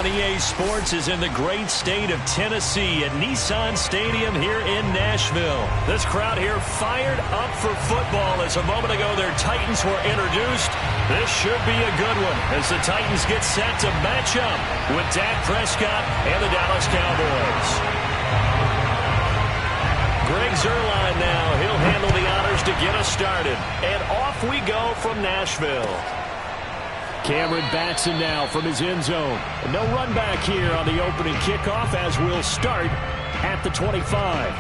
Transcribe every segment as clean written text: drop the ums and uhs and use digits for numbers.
EA Sports is in the great state of Tennessee at Nissan Stadium here in Nashville. This crowd here fired up for football as a moment ago their Titans were introduced. This should be a good one as the Titans get set to match up with Dak Prescott and the Dallas Cowboys. Greg Zuerlein now. He'll handle the honors to get us started. And off we go from Nashville. Cameron Batson now from his end zone. And no run back here on the opening kickoff as we'll start at the 25.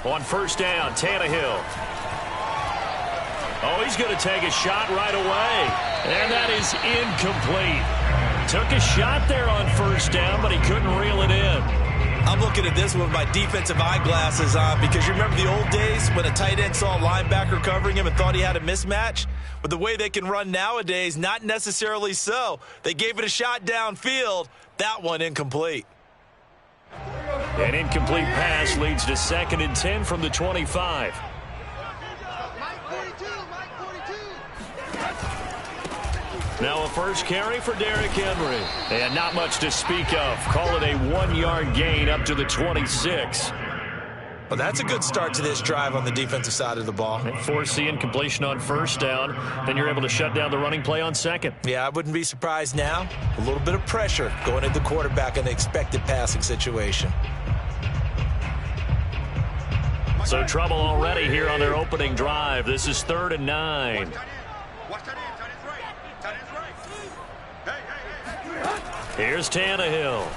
On first down, Tannehill. Oh, he's going to take a shot right away. And that is incomplete. Took a shot there on first down, but he couldn't reel it in. I'm looking at this with my defensive eyeglasses on because you remember the old days when a tight end saw a linebacker covering him and thought he had a mismatch? But the way they can run nowadays, not necessarily so. They gave it a shot downfield. That one incomplete. An incomplete pass leads to 2nd and 10 from the 25. Now a first carry for Derrick Henry. And not much to speak of. Call it a 1-yard gain up to the 26. Well, that's a good start to this drive on the defensive side of the ball. Force the incompletion on first down. Then you're able to shut down the running play on second. Yeah, I wouldn't be surprised now. A little bit of pressure going at the quarterback in the expected passing situation. So trouble already here on their opening drive. This is 3rd and 9. Here's Tannehill.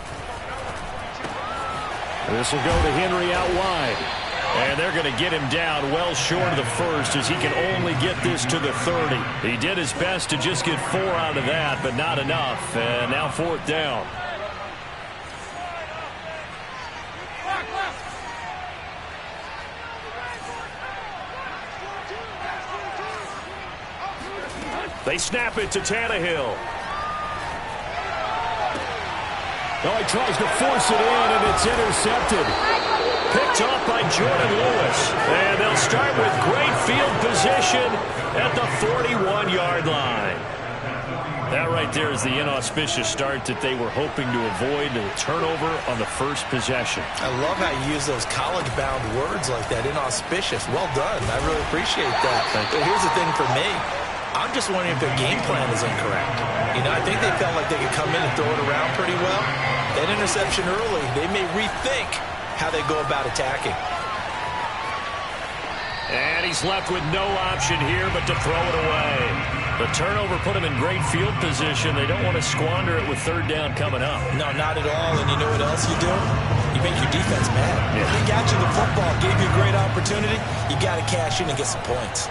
This will go to Henry out wide. And they're going to get him down well short of the first as he can only get this to the 30. He did his best to just get 4 out of that, but not enough. And now 4th down. They snap it to Tannehill. Oh, he tries to force it in, and it's intercepted. Picked off by Jordan Lewis. And they'll start with great field position at the 41-yard line. That right there is the inauspicious start that they were hoping to avoid, the turnover on the first possession. I love how you use those college-bound words like that, inauspicious. Well done. I really appreciate that. But here's the thing for me. I'm just wondering if their game plan is incorrect. You know, I think they felt like they could come in and throw it around pretty well. That interception early, they may rethink how they go about attacking. And he's left with no option here but to throw it away. The turnover put him in great field position. They don't want to squander it with 3rd down coming up. No, not at all. And you know what else you do? You make your defense mad. Yeah. They got you the football, gave you a great opportunity. You got to cash in and get some points.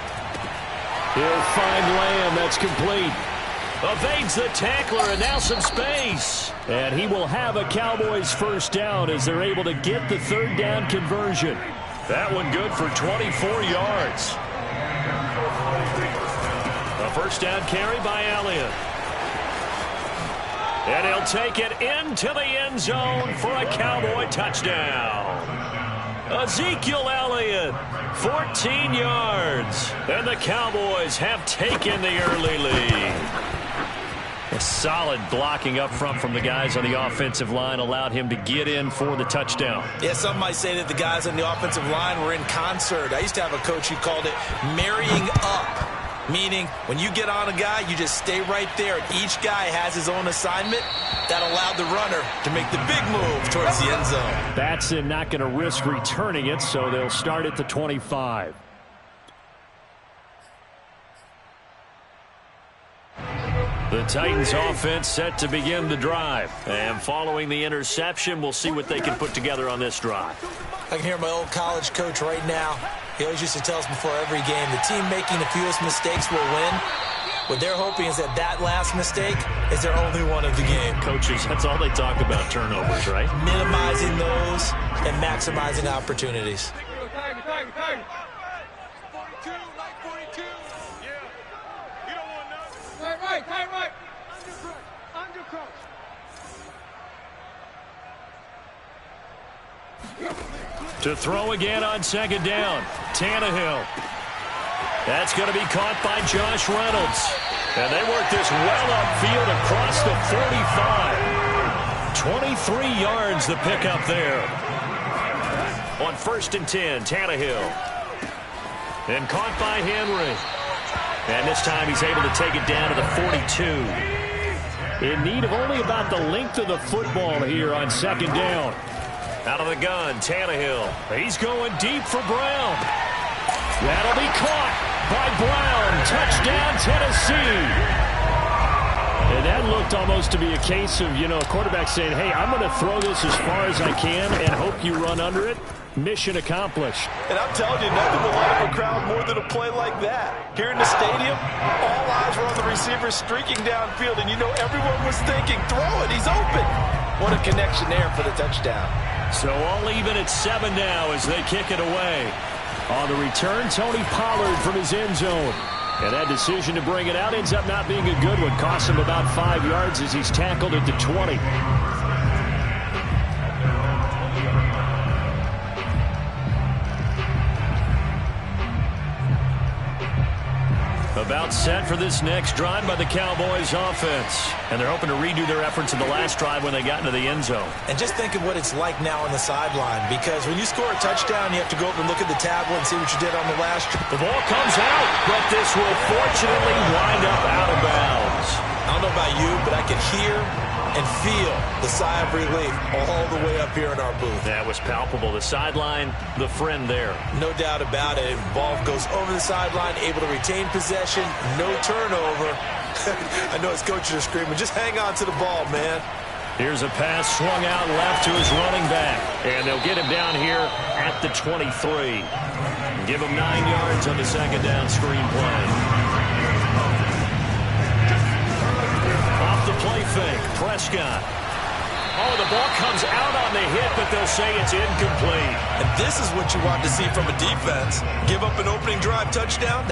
He'll find Lamb. That's complete. Evades the tackler, and now some space. And he will have a Cowboys first down as they're able to get the 3rd down conversion. That one good for 24 yards. A first down carry by Elliott. And he'll take it into the end zone for a Cowboy touchdown. Ezekiel Elliott, 14 yards. And the Cowboys have taken the early lead. A solid blocking up front from the guys on the offensive line allowed him to get in for the touchdown. Yeah, some might say that the guys on the offensive line were in concert. I used to have a coach who called it marrying up, meaning when you get on a guy, you just stay right there. And each guy has his own assignment. That allowed the runner to make the big move towards the end zone. Batson not going to risk returning it, so they'll start at the 25. The Titans offense set to begin the drive. And following the interception, we'll see what they can put together on this drive. I can hear my old college coach right now. He always used to tell us before every game, the team making the fewest mistakes will win. What they're hoping is that that last mistake is their only one of the game. Coaches, that's all they talk about, turnovers, right? Minimizing those and maximizing opportunities. Right. Undercross. To throw again on second down. Tannehill. That's going to be caught by Josh Reynolds. And they work this well upfield across the 45. 23 yards the pickup there. On 1st and 10, Tannehill. And caught by Henry. And this time he's able to take it down to the 42. In need of only about the length of the football here on second down. Out of the gun, Tannehill. He's going deep for Brown. That'll be caught by Brown. Touchdown, Tennessee. And that looked almost to be a case of, a quarterback saying, hey, I'm going to throw this as far as I can and hope you run under it. Mission accomplished. And I'm telling you, nothing will light up a crowd more than a play like that. Here in the stadium, all eyes were on the receiver streaking downfield, and everyone was thinking, throw it, he's open. What a connection there for the touchdown. So all even at 7 now as they kick it away. On the return, Tony Pollard from his end zone. And that decision to bring it out ends up not being a good one. Costs him about 5 yards as he's tackled at the 20. About set for this next drive by the Cowboys offense. And they're hoping to redo their efforts in the last drive when they got into the end zone. And just think of what it's like now on the sideline, because when you score a touchdown, you have to go up and look at the tablet and see what you did on the last. The ball comes out, but this will fortunately wind up out of bounds. I don't know about you, but I can hear and feel the sigh of relief all the way up here in our booth. That was palpable. The sideline, the friend there. No doubt about it. Ball goes over the sideline, able to retain possession, no turnover. I know his coaches are screaming, just hang on to the ball, man. Here's a pass swung out left to his running back. And they'll get him down here at the 23. Give him 9 yards on the second down screen play. The play fake, Prescott. Oh, the ball comes out on the hit, but they'll say it's incomplete. And this is what you want to see from a defense. Give up an opening drive touchdown.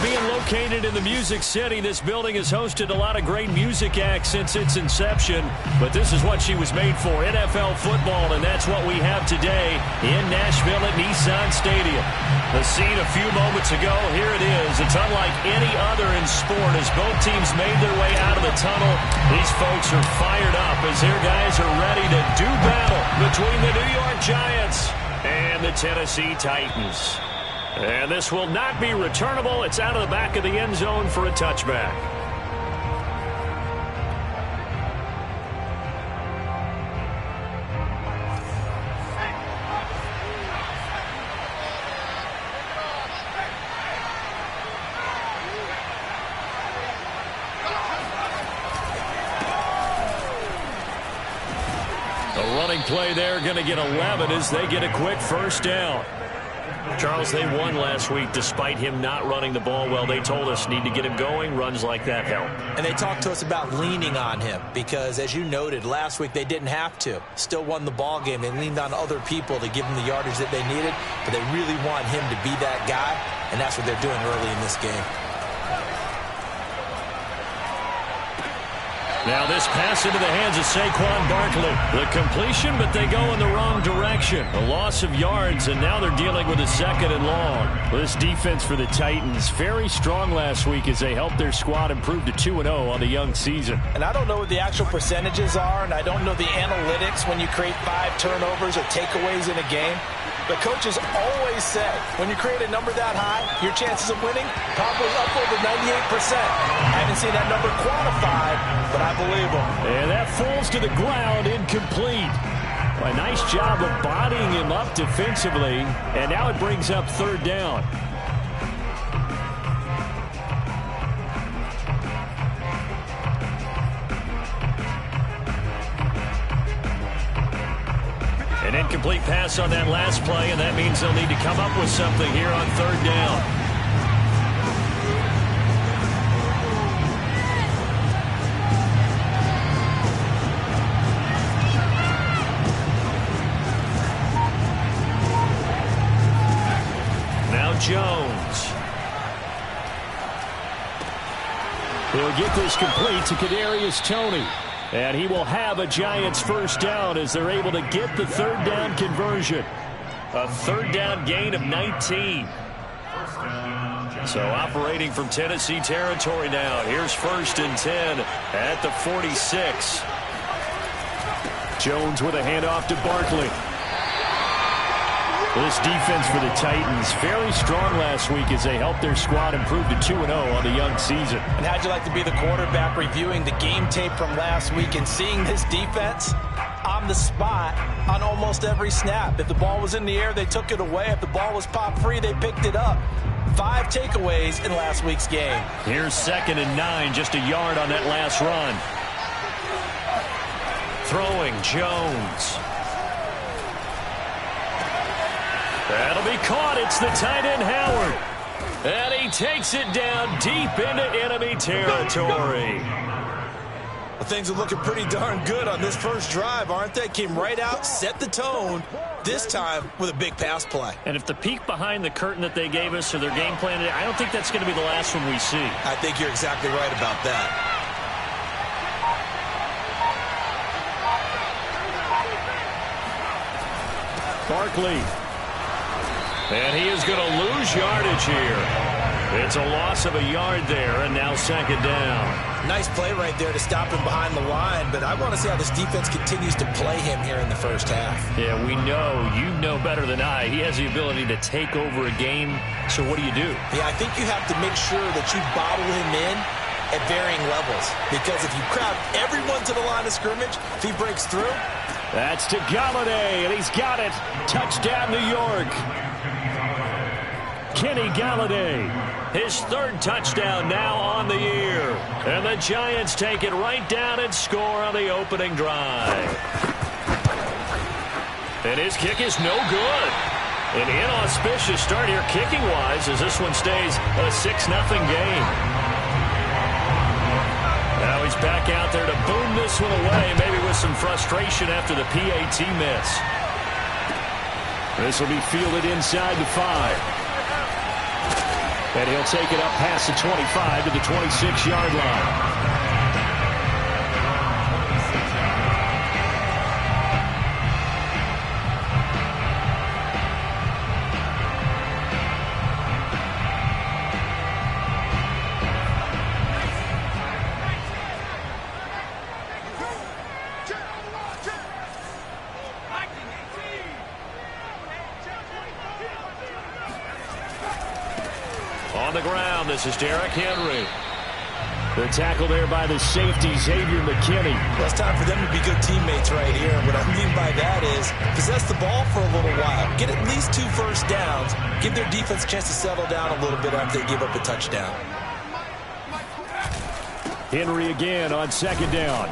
Being located in the Music City, this building has hosted a lot of great music acts since its inception. But this is what she was made for, NFL football, and that's what we have today in Nashville at Nissan Stadium. The scene a few moments ago, here it is. It's unlike any other in sport as both teams made their way out of the tunnel. These folks are fired up as their guys are ready to do battle between the New York Giants and the Tennessee Titans. And this will not be returnable. It's out of the back of the end zone for a touchback. A running play there, going to get 11 as they get a quick first down. Charles, they won last week despite him not running the ball well. They told us need to get him going. Runs like that help. And they talked to us about leaning on him because, as you noted, last week they didn't have to. Still won the ball game. They leaned on other people to give them the yardage that they needed, but they really want him to be that guy, and that's what they're doing early in this game. Now this pass into the hands of Saquon Barkley. The completion, but they go in the wrong direction. A loss of yards, and now they're dealing with a 2nd and long. This defense for the Titans, very strong last week as they helped their squad improve to 2-0 on the young season. And I don't know what the actual percentages are, and I don't know the analytics when you create 5 turnovers or takeaways in a game. The coaches always say, when you create a number that high, your chances of winning probably up over 98%. I haven't seen that number quantified, but I believe them. And that falls to the ground, incomplete. A nice job of bodying him up defensively, and now it brings up 3rd down. An incomplete pass on that last play, and that means they'll need to come up with something here on 3rd down. Now Jones. He'll get this complete to Kadarius Toney. And he will have a Giants 1st down as they're able to get the 3rd down conversion. A 3rd down gain of 19. So operating from Tennessee territory now. Here's 1st and 10 at the 46. Jones with a handoff to Barkley. This defense for the Titans, very strong last week as they helped their squad improve to 2-0 on the young season. And how'd you like to be the quarterback reviewing the game tape from last week and seeing this defense on the spot on almost every snap? If the ball was in the air, they took it away. If the ball was popped free, they picked it up. 5 takeaways in last week's game. Here's 2nd and 9, just a yard on that last run. Throwing Jones. That'll be caught. It's the tight end, Howard. And he takes it down deep into enemy territory. Well, things are looking pretty darn good on this first drive, aren't they? Came right out, set the tone, this time with a big pass play. And if the peek behind the curtain that they gave us or their game plan, I don't think that's going to be the last one we see. I think you're exactly right about that. Barkley. And he is going to lose yardage here. It's a loss of a yard there, and now 2nd down. Nice play right there to stop him behind the line, but I want to see how this defense continues to play him here in the 1st half. Yeah, we know, you know better than I, he has the ability to take over a game, so what do you do? Yeah, I think you have to make sure that you bottle him in at varying levels, because if you crowd everyone to the line of scrimmage, if he breaks through. That's to Galladay, and he's got it. Touchdown, New York. Kenny Galladay, his 3rd touchdown now on the year. And the Giants take it right down and score on the opening drive. And his kick is no good. An inauspicious start here kicking-wise as this one stays a 6-0 game. Now he's back out there to boom this one away, maybe with some frustration after the PAT miss. This will be fielded inside the 5. And he'll take it up past the 25 to the 26-yard line. On the ground, this is Derrick Henry. The tackle there by the safety, Xavier McKinney. Well, it's time for them to be good teammates right here. What I mean by that is possess the ball for a little while. Get at least 2 first downs. Give their defense a chance to settle down a little bit after they give up a touchdown. Henry again on 2nd down.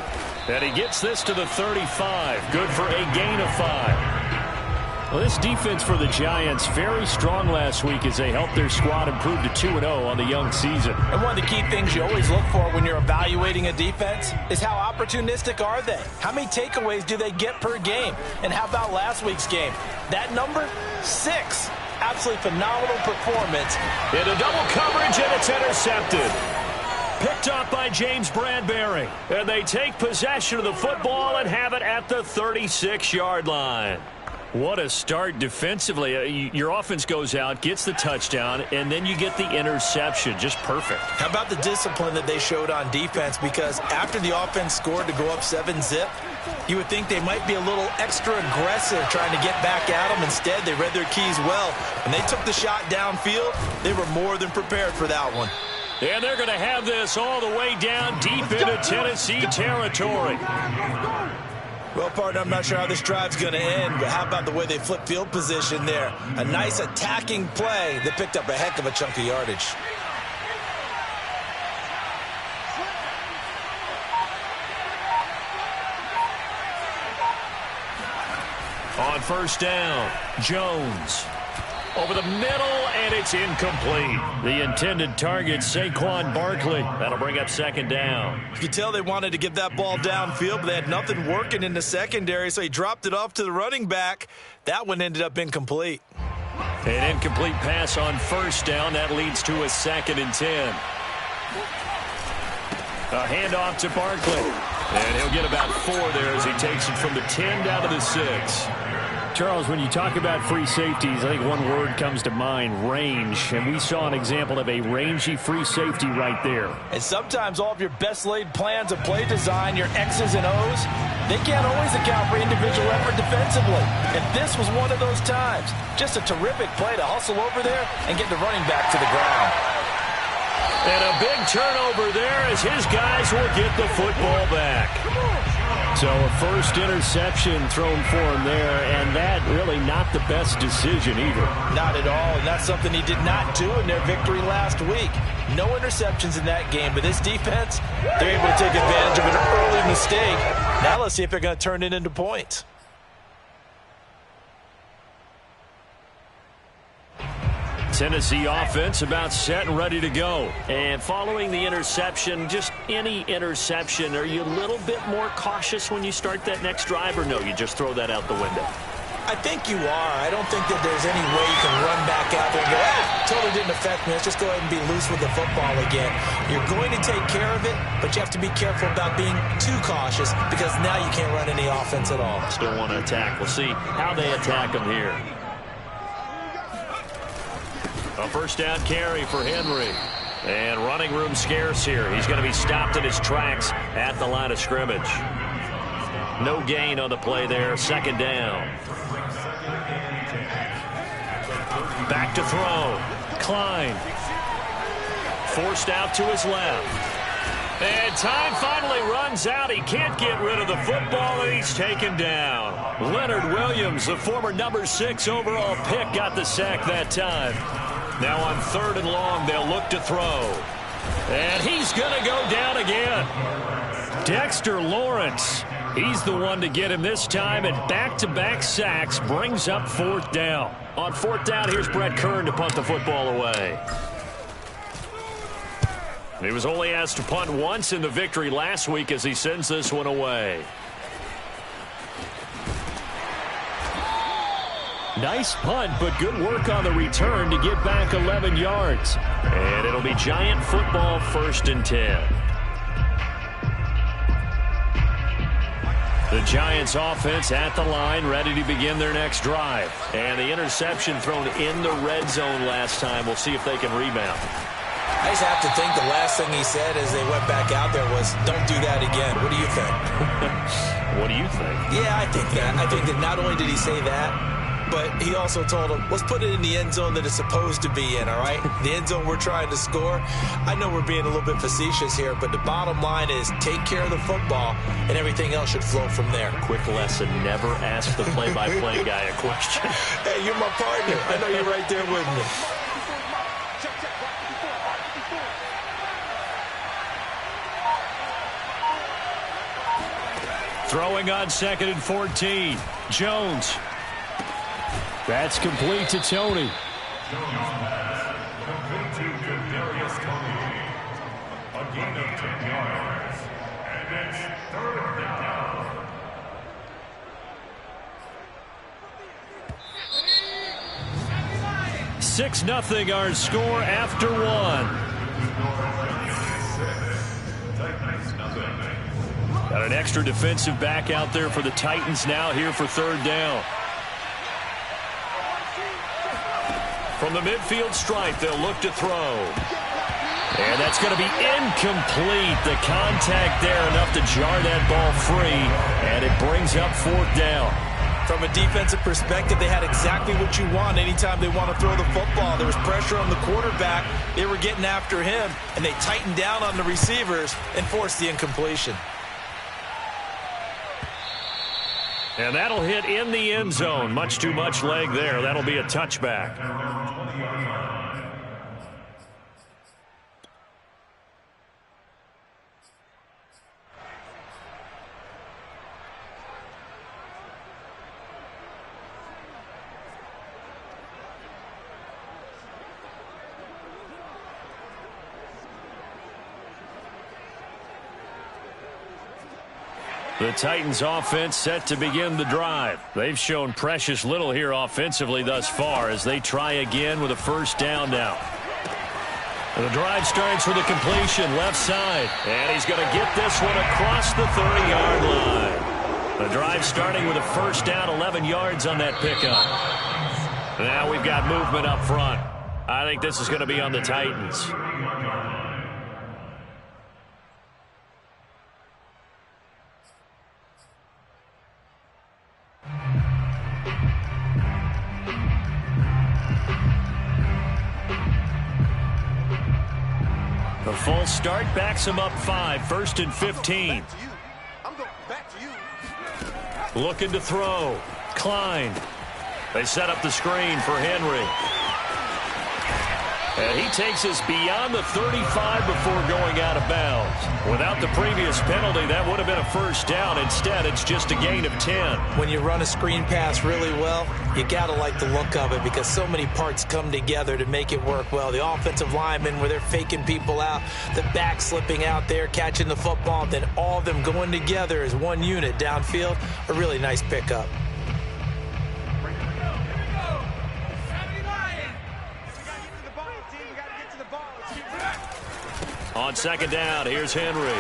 And he gets this to the 35. Good for a gain of 5. Well, this defense for the Giants, very strong last week as they helped their squad improve to 2-0 on the young season. And one of the key things you always look for when you're evaluating a defense is how opportunistic are they? How many takeaways do they get per game? And how about last week's game? That number, 6. Absolutely phenomenal performance. Into double coverage, and it's intercepted. Picked up by James Bradbury. And they take possession of the football and have it at the 36-yard line. What a start defensively. Your offense goes out, gets the touchdown, and then you get the interception. Just perfect. How about the discipline that they showed on defense? Because after the offense scored to go up 7-zip, you would think they might be a little extra aggressive trying to get back at them. Instead, they read their keys well. When they took the shot downfield, they were more than prepared for that one. And they're going to have this all the way down deep into Tennessee territory. Well, partner, I'm not sure how this drive's going to end, but how about the way they flip field position there? A nice attacking play that picked up a heck of a chunk of yardage. On first down, Jones. Over the middle, and it's incomplete. The intended target, Saquon Barkley. That'll bring up second down. You could tell they wanted to get that ball downfield, but they had nothing working in the secondary, so he dropped it off to the running back. That one ended up incomplete. An incomplete pass on first down. That leads to a 2nd and 10. A handoff to Barkley. And he'll get about 4 there as he takes it from the 10 down to the 6. Charles, when you talk about free safeties, I think one word comes to mind, range. And we saw an example of a rangy free safety right there. And sometimes all of your best laid plans of play design, your X's and O's, they can't always account for individual effort defensively. And this was one of those times. Just a terrific play to hustle over there and get the running back to the ground. And a big turnover there as his guys will get the football back. So a first interception thrown for him there, and that really not the best decision either. Not at all, and that's something he did not do in their victory last week. No interceptions in that game, but this defense, they're able to take advantage of an early mistake. Now let's see if they're going to turn it into points. Tennessee offense about set and ready to go. And following the interception, just any interception, are you a little bit more cautious when you start that next drive, or no, you just throw that out the window? I think you are. I don't think that there's any way you can run back out there and go, totally didn't affect me. Let's just go ahead and be loose with the football again. You're going to take care of it, but you have to be careful about being too cautious because now you can't run any offense at all. Still want to attack. We'll see how they attack them here. A first down carry for Henry. And running room scarce here. He's going to be stopped in his tracks at the line of scrimmage. No gain on the play there. Second down. Back to throw. Klein. Forced out to his left. And time finally runs out. He can't get rid of the football, and he's taken down. Leonard Williams, the former number 6 overall pick, got the sack that time. Now on 3rd and long, they'll look to throw. And he's going to go down again. Dexter Lawrence, he's the one to get him this time, and back-to-back sacks brings up 4th down. On 4th down, here's Brett Kern to punt the football away. He was only asked to punt once in the victory last week as he sends this one away. Nice punt, but good work on the return to get back 11 yards. And it'll be Giant football, 1st and 10. The Giants offense at the line, ready to begin their next drive. And the interception thrown in the red zone last time. We'll see if they can rebound. I just have to think the last thing he said as they went back out there was, don't do that again. What do you think? What do you think? Yeah, I think that. I think that not only did he say that, but he also told him, let's put it in the end zone that it's supposed to be in, all right? The end zone we're trying to score. I know we're being a little bit facetious here, but the bottom line is take care of the football, and everything else should flow from there. Quick lesson, never ask the play-by-play guy a question. Hey, you're my partner. I know you're right there with me. Throwing on 2nd and 14. Jones. That's complete to Tony. Complete to Kadarius Toney. A gain of 10 yards. And it's third down. 6-0 our score after one. Got an extra defensive back out there for the Titans now here for third down. From the midfield stripe, they'll look to throw. And that's going to be incomplete. The contact there enough to jar that ball free, and it brings up fourth down. From a defensive perspective, they had exactly what you want anytime they want to throw the football. There was pressure on the quarterback. They were getting after him, and they tightened down on the receivers and forced the incompletion. And that'll hit in the end zone. Much too much leg there. That'll be a touchback. The Titans offense set to begin the drive. They've shown precious little here offensively thus far as they try again with a first down now. And the drive starts with a completion left side. And he's going to get this one across the 30-yard line. The drive starting with a first down, 11 yards on that pickup. Now we've got movement up front. I think this is going to be on the Titans. The full start backs him up 5, 1st and 15. Looking to throw. Klein. They set up the screen for Henry. And he takes us beyond the 35 before going out of bounds. Without the previous penalty, that would have been a first down. Instead, it's just a gain of 10. When you run a screen pass really well, you got to like the look of it because so many parts come together to make it work well. The offensive linemen, where they're faking people out, the back slipping out there, catching the football, then all of them going together as one unit downfield. A really nice pickup. On second down, here's Henry.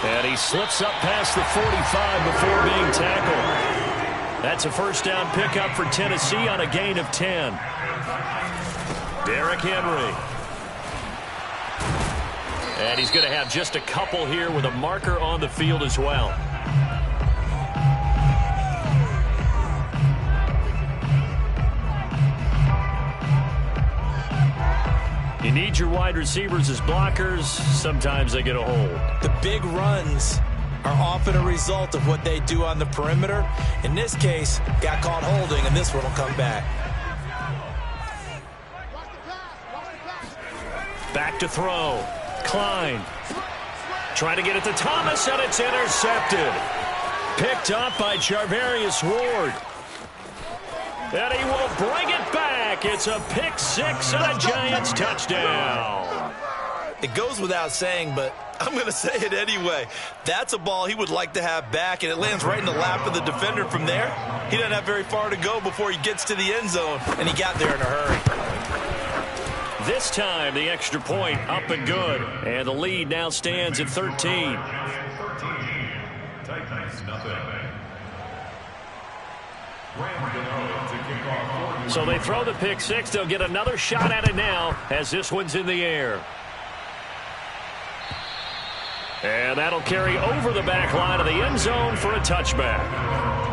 And he slips up past the 45 before being tackled. That's a first down pickup for Tennessee on a gain of 10. Derrick Henry. And he's going to have just a couple here with a marker on the field as well. You need your wide receivers as blockers. Sometimes they get a hold. The big runs are often a result of what they do on the perimeter. In this case, got caught holding, and this one will come back. Back to throw. Klein. Trying to get it to Thomas, and it's intercepted. Picked up by Charvarius Ward. And he will bring it back. It's a pick six and a Giants touchdown. It goes without saying, but I'm going to say it anyway. That's a ball he would like to have back, and it lands right in the lap of the defender from there. He doesn't have very far to go before he gets to the end zone, and he got there in a hurry. This time, the extra point up and good. And the lead now stands at 13. So they throw the pick six. They'll get another shot at it now as this one's in the air. And that'll carry over the back line of the end zone for a touchback.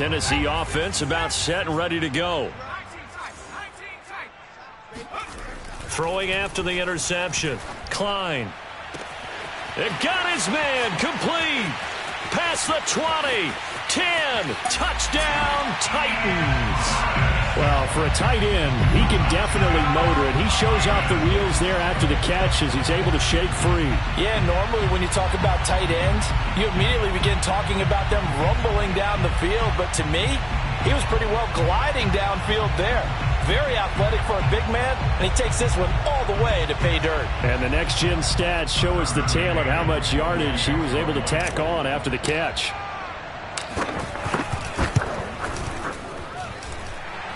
Tennessee offense about set and ready to go. Throwing after the interception. Klein. It got his man complete. past the 20. 10. Touchdown, Titans. Well, for a tight end, he can definitely motor it. He shows off the wheels there after the catch as he's able to shake free. Yeah, normally when you talk about tight ends, you immediately begin talking about them rumbling down the field. But to me, he was pretty well gliding downfield there. Very athletic for a big man, and he takes this one all the way to pay dirt. And the next-gen stats show us the tale of how much yardage he was able to tack on after the catch.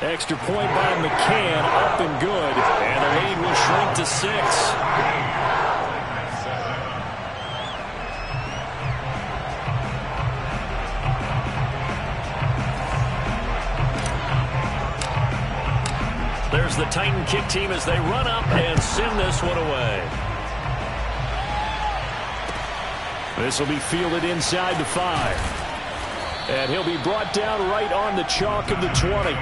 Extra point by McCann, up and good. And the lead will shrink to 6. There's the Titan kick team as they run up and send this one away. This will be fielded inside the 5. And he'll be brought down right on the chalk of the 20.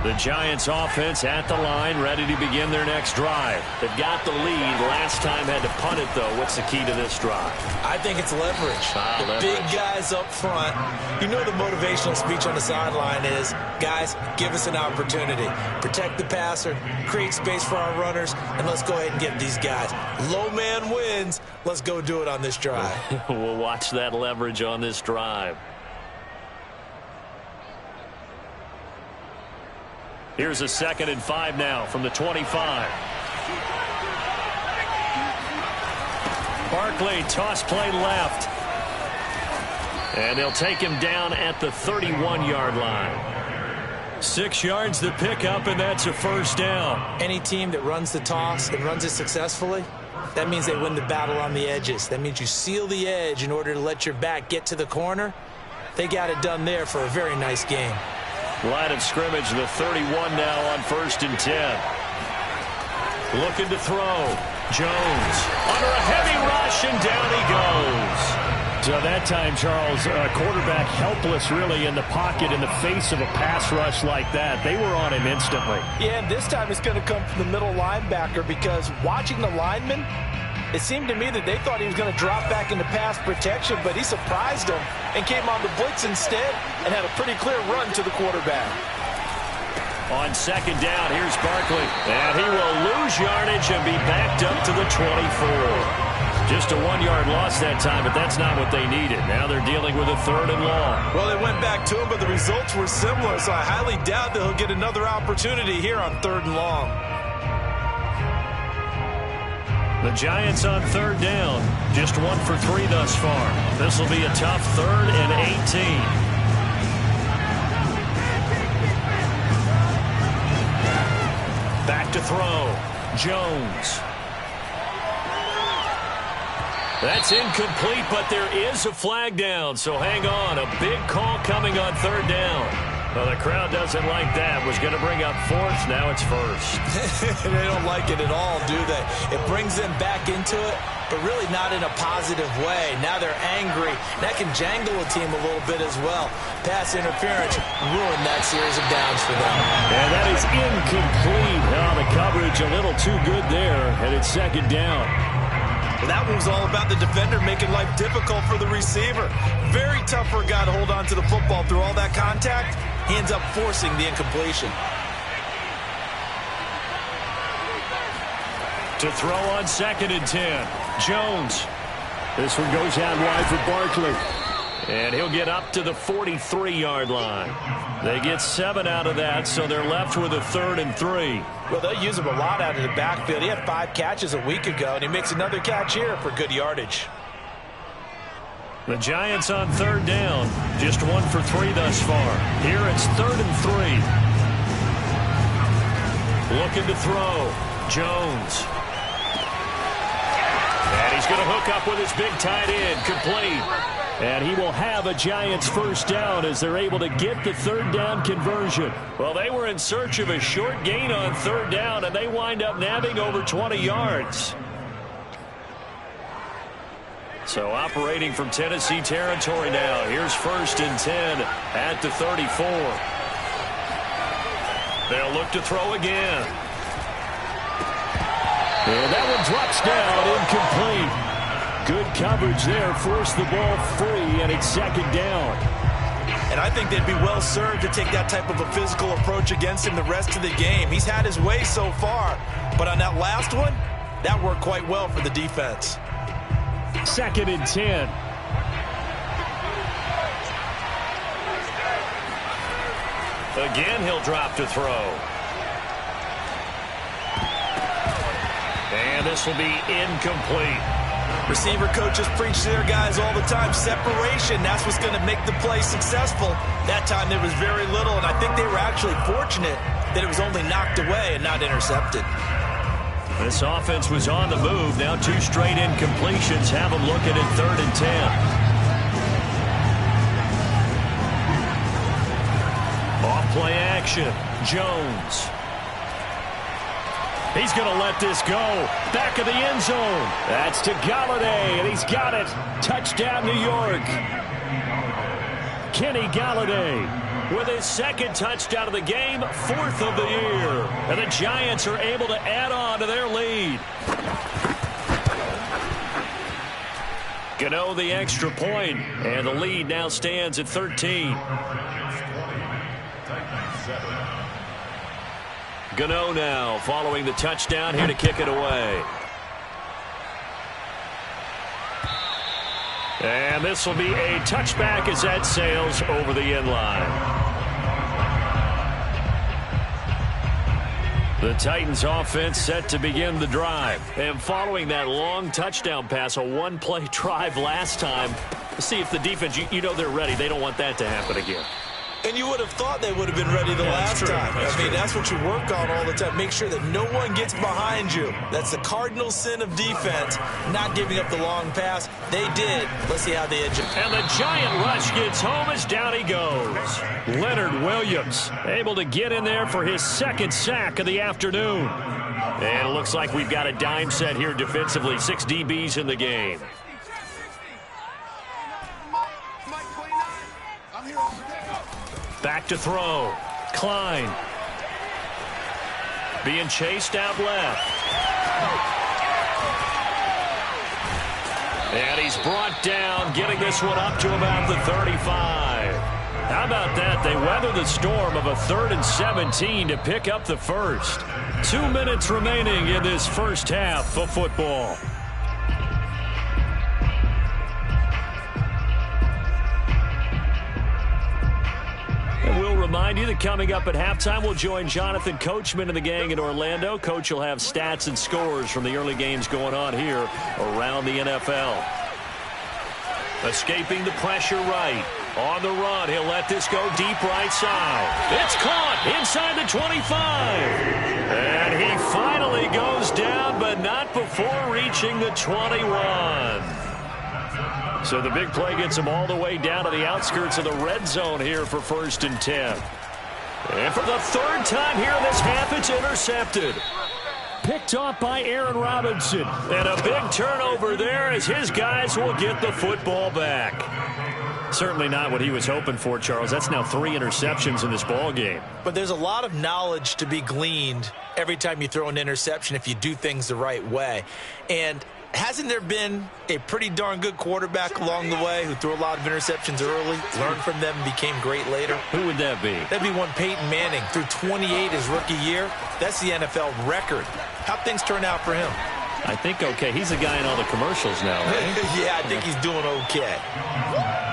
The Giants offense at the line, ready to begin their next drive. They've got the lead. Last time had to punt it, though. What's the key to this drive? I think it's leverage. Leverage. Big guys up front. You know the motivational speech on the sideline is, guys, give us an opportunity. Protect the passer, create space for our runners, and let's go ahead and get these guys. Low man wins. Let's go do it on this drive. We'll watch that leverage on this drive. Here's a 2nd and 5 now from the 25. Barkley, toss play left. And they'll take him down at the 31-yard line. 6 yards to pick up, and that's a first down. Any team that runs the toss and runs it successfully, that means they win the battle on the edges. That means you seal the edge in order to let your back get to the corner. They got it done there for a very nice game. Line of scrimmage, the 31 now on 1st and 10. Looking to throw. Jones under a heavy rush, and down he goes. So that time, Charles, quarterback helpless really in the pocket in the face of a pass rush like that. They were on him instantly. Yeah, and this time it's going to come from the middle linebacker because watching the lineman, it seemed to me that they thought he was going to drop back into pass protection, but he surprised them and came on the blitz instead and had a pretty clear run to the quarterback. On 2nd down, here's Barkley. And he will lose yardage and be backed up to the 24. Just a 1-yard loss that time, but that's not what they needed. Now they're dealing with a 3rd and long. Well, they went back to him, but the results were similar, so I highly doubt that he'll get another opportunity here on 3rd and long. The Giants on 3rd down, just 1 for 3 thus far. This will be a tough 3rd and 18. Back to throw. Jones. That's incomplete, but there is a flag down, so hang on. A big call coming on 3rd down. Well, the crowd doesn't like that. Was going to bring up 4th. Now it's 1st. They don't like it at all, do they? It brings them back into it, but really not in a positive way. Now they're angry. That can jangle a team a little bit as well. Pass interference ruined that series of downs for them. And that is incomplete. Now the coverage a little too good there, and it's 2nd down. Well, that one was all about the defender making life difficult for the receiver. Very tough for a guy to hold on to the football through all that contact. He ends up forcing the incompletion. To throw on 2nd and 10. Jones. This one goes out wide for Barkley. And he'll get up to the 43-yard line. They get 7 out of that, so they're left with a 3rd and 3. Well, they'll use him a lot out of the backfield. He had 5 catches a week ago, and he makes another catch here for good yardage. The Giants on 3rd down, just 1 for 3 thus far. Here it's 3rd and 3. Looking to throw. Jones. And he's going to hook up with his big tight end. Complete. And he will have a Giants first down as they're able to get the 3rd down conversion. Well, they were in search of a short gain on 3rd down, and they wind up nabbing over 20 yards. So operating from Tennessee territory now. Here's 1st and 10 at the 34. They'll look to throw again. And that one drops down, incomplete. Good coverage there, forced the ball free, and it's 2nd down. And I think they'd be well served to take that type of a physical approach against him the rest of the game. He's had his way so far, but on that last one, that worked quite well for the defense. 2nd and 10. Again, he'll drop to throw. And this will be incomplete. Receiver coaches preach to their guys all the time. Separation, that's what's going to make the play successful. That time there was very little, and I think they were actually fortunate that it was only knocked away and not intercepted. This offense was on the move. Now 2 straight incompletions have them looking at 3rd and 10. Off-play action. Jones. He's going to let this go. Back of the end zone. That's to Golladay, and he's got it. Touchdown, New York. Kenny Golladay with his 2nd touchdown of the game, 4th of the year. And the Giants are able to add on to their lead. Gano the extra point, and the lead now stands at 13. Gano now following the touchdown here to kick it away. And this will be a touchback as that sails over the end line. The Titans offense set to begin the drive. And following that long touchdown pass, a 1-play drive last time, see if the defense, you know they're ready. They don't want that to happen again. And you would have thought they would have been ready the last time. I mean, that's what you work on all the time. Make sure that no one gets behind you. That's the cardinal sin of defense, not giving up the long pass. They did. Let's see how they edge it. And the giant rush gets home as down he goes. Leonard Williams able to get in there for his 2nd sack of the afternoon. And it looks like we've got a dime set here defensively. 6 DBs in the game. Back to throw. Klein. Being chased out left. And he's brought down, getting this one up to about the 35. How about that? They weather the storm of a 3rd and 17 to pick up the first. 2 minutes remaining in this first half of football. We'll remind you that coming up at halftime, we'll join Jonathan Coachman and the gang in Orlando. Coach will have stats and scores from the early games going on here around the NFL. Escaping the pressure right. On the run, he'll let this go deep right side. It's caught inside the 25. And he finally goes down, but not before reaching the 21. So the big play gets him all the way down to the outskirts of the red zone here for 1st and 10. And for the 3rd time here in this half, it's intercepted. Picked off by Aaron Robinson. And a big turnover there as his guys will get the football back. Certainly not what he was hoping for, Charles. That's now 3 interceptions in this ball game. But there's a lot of knowledge to be gleaned every time you throw an interception if you do things the right way. And hasn't there been a pretty darn good quarterback along the way who threw a lot of interceptions early, learned from them, and became great later? Who would that be? That'd be one Peyton Manning. Threw 28 his rookie year. That's the NFL record. How'd things turn out for him? I think okay. He's a guy in all the commercials now, right? Yeah, I think he's doing okay.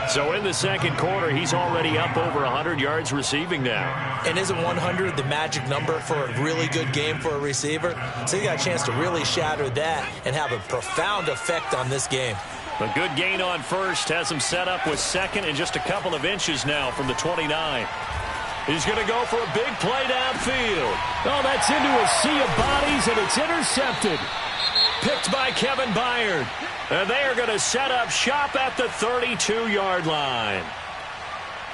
So in the 2nd quarter, he's already up over 100 yards receiving now. And isn't 100 the magic number for a really good game for a receiver? So he got a chance to really shatter that and have a profound effect on this game. A good gain on 1st has him set up with 2nd and just a couple of inches now from the 29. He's going to go for a big play downfield. Oh, that's into a sea of bodies, and it's intercepted. Picked by Kevin Byard. And they are going to set up shop at the 32-yard line.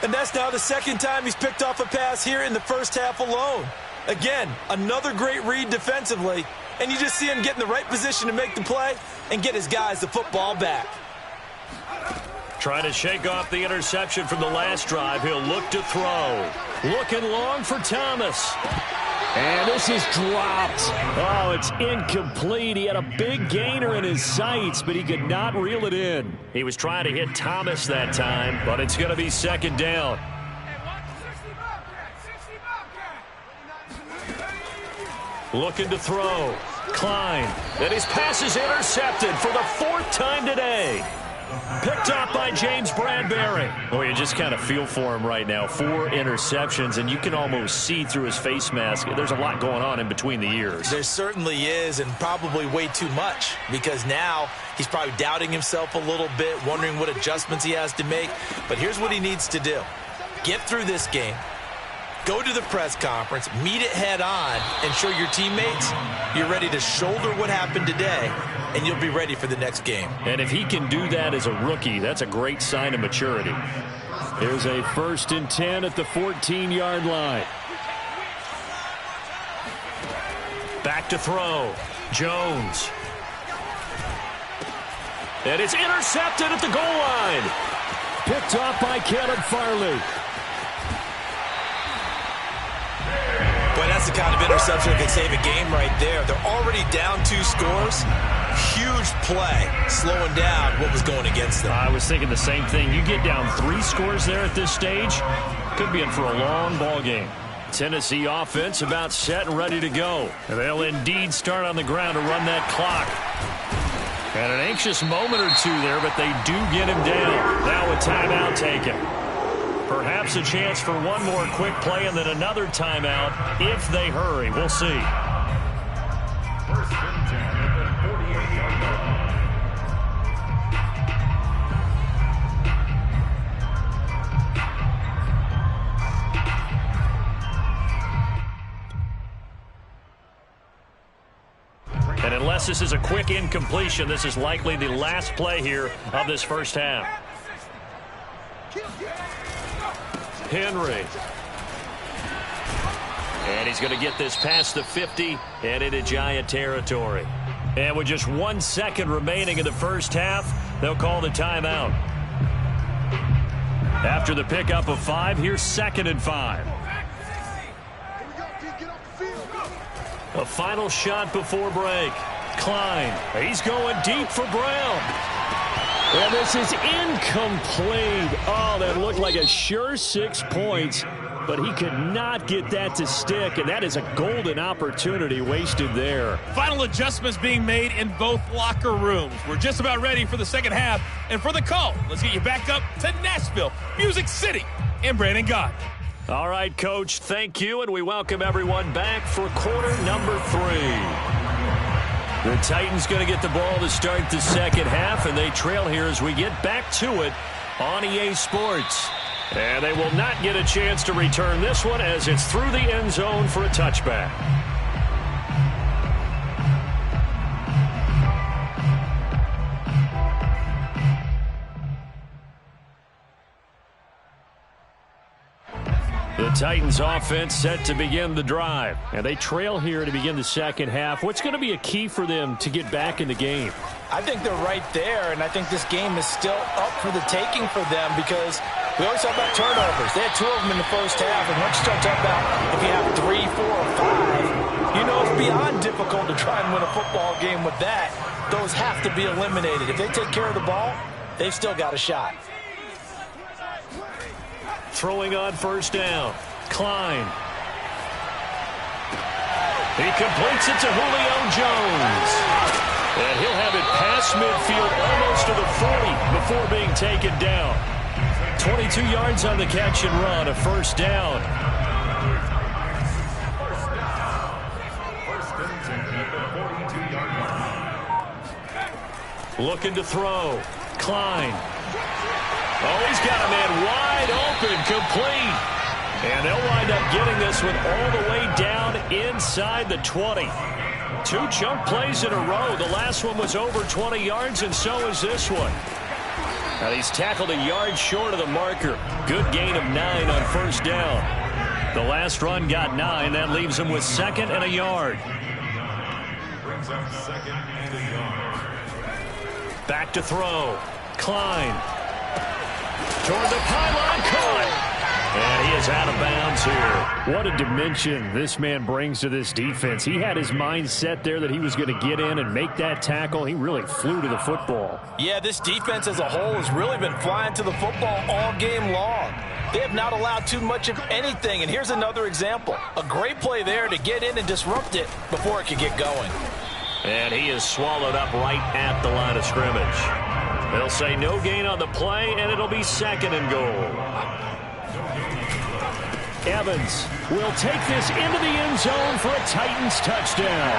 And that's now the 2nd time he's picked off a pass here in the first half alone. Again, another great read defensively. And you just see him get in the right position to make the play and get his guys the football back. Trying to shake off the interception from the last drive. He'll look to throw. Looking long for Thomas. And this is dropped. Oh, it's incomplete. He had a big gainer in his sights, but he could not reel it in. He was trying to hit Thomas that time, but it's going to be second down. Looking to throw. Klein. And his pass is intercepted for the 4th time today. Picked up by James Bradbury. Oh, you just kind of feel for him right now. 4 interceptions, and you can almost see through his face mask. There's a lot going on in between the ears. There certainly is, and probably way too much, because now he's probably doubting himself a little bit, wondering what adjustments he has to make. But here's what he needs to do. Get through this game. Go to the press conference, meet it head on, and show your teammates you're ready to shoulder what happened today, and you'll be ready for the next game. And if he can do that as a rookie, that's a great sign of maturity. Here's a 1st and 10 at the 14-yard line. Back to throw. Jones. And it's intercepted at the goal line. Picked off by Caleb Farley. Boy, that's the kind of interception that could save a game right there. They're already down 2 scores. Huge play, slowing down what was going against them. I was thinking the same thing. You get down 3 scores there at this stage, could be in for a long ball game. Tennessee offense about set and ready to go. And they'll indeed start on the ground to run that clock. And an anxious moment or two there, but they do get him down. Now a timeout taken. Perhaps a chance for one more quick play and then another timeout if they hurry. We'll see. 1st and 10 at the 48-yard line. And unless this is a quick incompletion, this is likely the last play here of this first half. Henry. And he's going to get this past the 50 and into Giant territory. And with just 1 second remaining in the first half, they'll call the timeout. After the pickup of 5, here's 2nd and 5. A final shot before break. Klein. He's going deep for Brown. And this is incomplete. Oh, that looked like a sure 6 points, but he could not get that to stick, and that is a golden opportunity wasted there. Final adjustments being made in both locker rooms. We're just about ready for the second half, and for the call, let's get you back up to Nashville, Music City, and Brandon Gott. All right, Coach, thank you, and we welcome everyone back for quarter number 3. The Titans going to get the ball to start the second half, and they trail here as we get back to it on EA Sports. And they will not get a chance to return this one as it's through the end zone for a touchback. The Titans offense set to begin the drive. And they trail here to begin the second half. What's going to be a key for them to get back in the game? I think they're right there, and I think this game is still up for the taking for them because we always talk about turnovers. They had 2 of them in the first half, and once you start talking about if you have 3, 4, or 5, you know it's beyond difficult to try and win a football game with that. Those have to be eliminated. If they take care of the ball, they've still got a shot. Throwing on first down. Klein. He completes it to Julio Jones. And he'll have it past midfield almost to the 40 before being taken down. 22 yards on the catch and run, a first down. First and 10 at the 42-yard line. Looking to throw. Klein. Oh, he's got a man wide open, complete. And they'll wind up getting this one all the way down inside the 20. 2 jump plays in a row. The last one was over 20 yards, and so is this one. And he's tackled a yard short of the marker. Good gain of 9 on first down. The last run got 9. That leaves him with 2nd and a yard. Brings up 2nd and a yard. Back to throw. Klein. Toward the pylon, caught. And he is out of bounds here. What a dimension this man brings to this defense. He had his mind set there that he was going to get in and make that tackle. He really flew to the football. Yeah, this defense as a whole has really been flying to the football all game long. They have not allowed too much of anything, and here's another example. A great play there to get in and disrupt it before it could get going. And he is swallowed up right at the line of scrimmage. They'll say no gain on the play, and it'll be 2nd and goal. Evans will take this into the end zone for a Titans touchdown.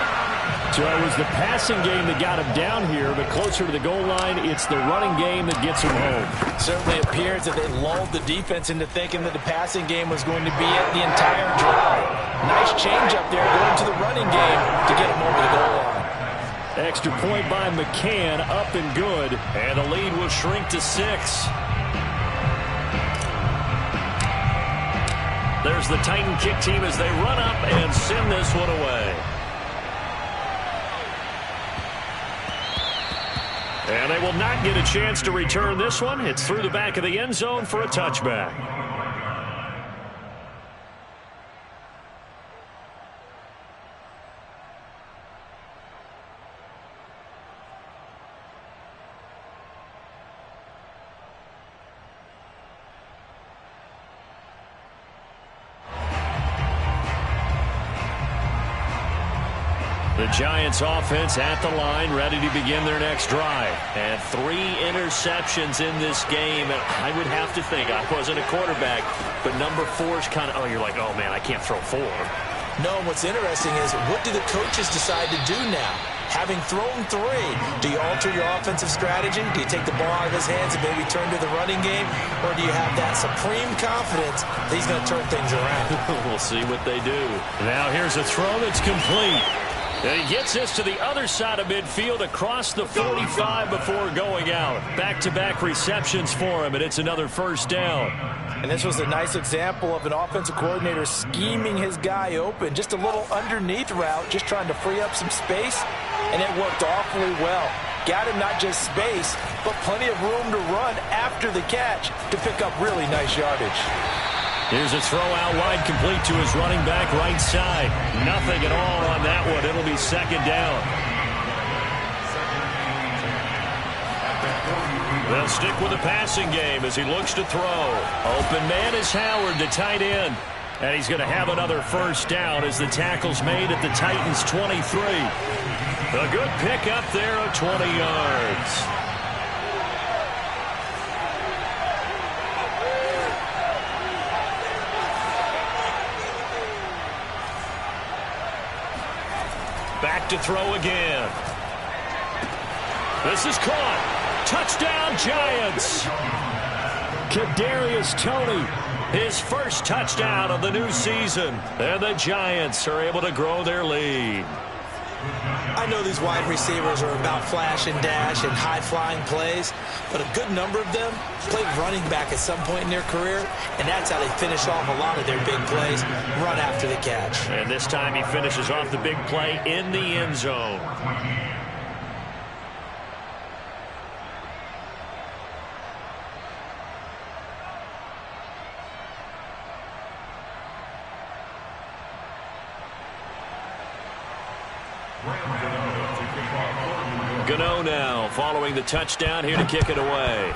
So it was the passing game that got him down here, but closer to the goal line, it's the running game that gets him home. Certainly appears that they lulled the defense into thinking that the passing game was going to be it the entire drive. Nice change up there going to the running game to get him over the goal line. Extra point by McCann, up and good. And the lead will shrink to 6. There's the Titan kick team as they run up and send this one away. And they will not get a chance to return this one. It's through the back of the end zone for a touchback. The Giants offense at the line, ready to begin their next drive. And 3 interceptions in this game. And I would have to think, I wasn't a quarterback, but number 4 is kind of, you're like, oh man, I can't throw 4. No, what's interesting is, what do the coaches decide to do now? Having thrown 3, do you alter your offensive strategy? Do you take the ball out of his hands and maybe turn to the running game? Or do you have that supreme confidence that he's going to turn things around? We'll see what they do. Now here's a throw that's complete. And he gets this to the other side of midfield across the 45 before going out. Back-to-back receptions for him, and it's another first down. And this was a nice example of an offensive coordinator scheming his guy open. Just a little underneath route, just trying to free up some space, and it worked awfully well. Got him not just space, but plenty of room to run after the catch to pick up really nice yardage. Here's a throw out wide, complete to his running back right side. Nothing at all on that one. It'll be 2nd down. They'll stick with the passing game as he looks to throw. Open man is Howard, the tight end. And he's going to have another first down as the tackle's made at the Titans' 23. A good pick up there of 20 yards. Back to throw again. This is caught. Touchdown, Giants. Kadarius Toney, his first touchdown of the new season. And the Giants are able to grow their lead. I know these wide receivers are about flash and dash and high-flying plays, but a good number of them played running back at some point in their career, and that's how they finish off a lot of their big plays, run after the catch. And this time he finishes off the big play in the end zone. Gano now following the touchdown, here to kick it away.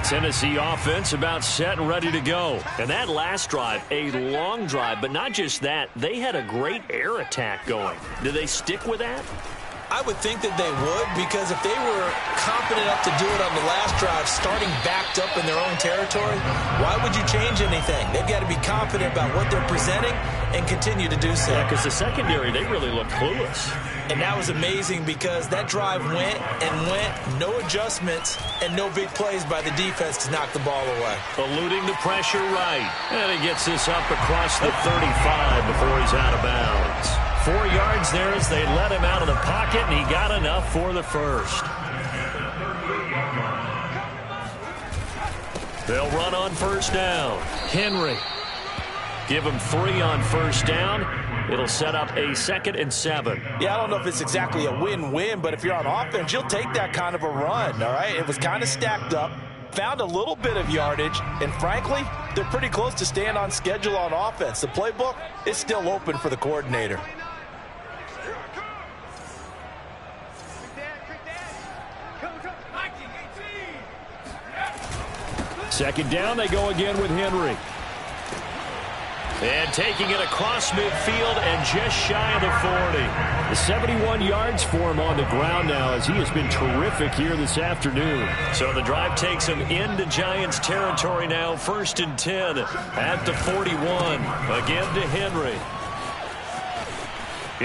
Tennessee offense about set and ready to go. And that last drive, a long drive, but not just that, they had a great air attack going. Do they stick with that? I would think that they would, because if they were confident enough to do it on the last drive, starting backed up in their own territory, why would you change anything? They've got to be confident about what they're presenting and continue to do so. Yeah, because the secondary, they really looked clueless. And that was amazing because that drive went and went, no adjustments, and no big plays by the defense to knock the ball away. Eluding the pressure right. And he gets this up across the 35 before he's out of bounds. 4 yards there as they let him out of the pocket, and he got enough for the first. They'll run on first down. Henry. Give him 3 on first down. It'll set up a 2nd and 7. Yeah, I don't know if it's exactly a win-win, but if you're on offense, you'll take that kind of a run, all right? It was kind of stacked up, found a little bit of yardage, and frankly, they're pretty close to staying on schedule on offense. The playbook is still open for the coordinator. Second down, they go again with Henry. And taking it across midfield and just shy of the 40. The 71 yards for him on the ground now as he has been terrific here this afternoon. So the drive takes him into Giants territory now. 1st and 10 at the 41. Again to Henry.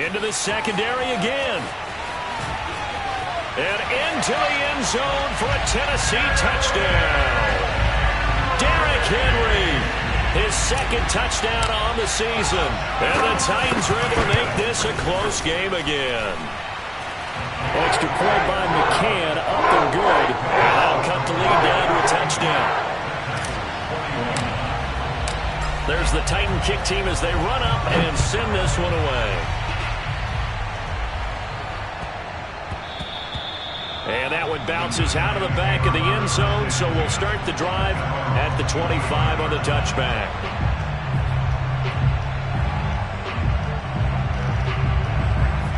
Into the secondary again. And into the end zone for a Tennessee touchdown. Derrick Henry. His 2nd touchdown on the season. And the Titans are able to make this a close game again. Extra point by McCann, up and good. And that'll cut the lead down to a touchdown. There's the Titan kick team as they run up and send this one away. And that one bounces out of the back of the end zone, so we'll start the drive at the 25 on the touchback.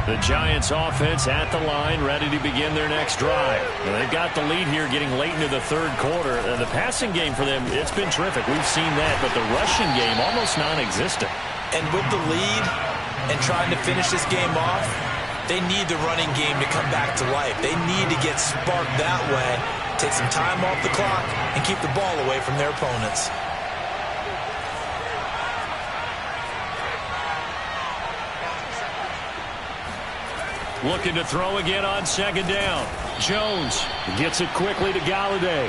The Giants offense at the line, ready to begin their next drive. And they've got the lead here getting late into the 3rd quarter. And the passing game for them, it's been terrific. We've seen that, but the rushing game almost non-existent. And with the lead and trying to finish this game off, they need the running game to come back to life. They need to get sparked that way, take some time off the clock, and keep the ball away from their opponents. Looking to throw again on 2nd down. Jones gets it quickly to Galladay.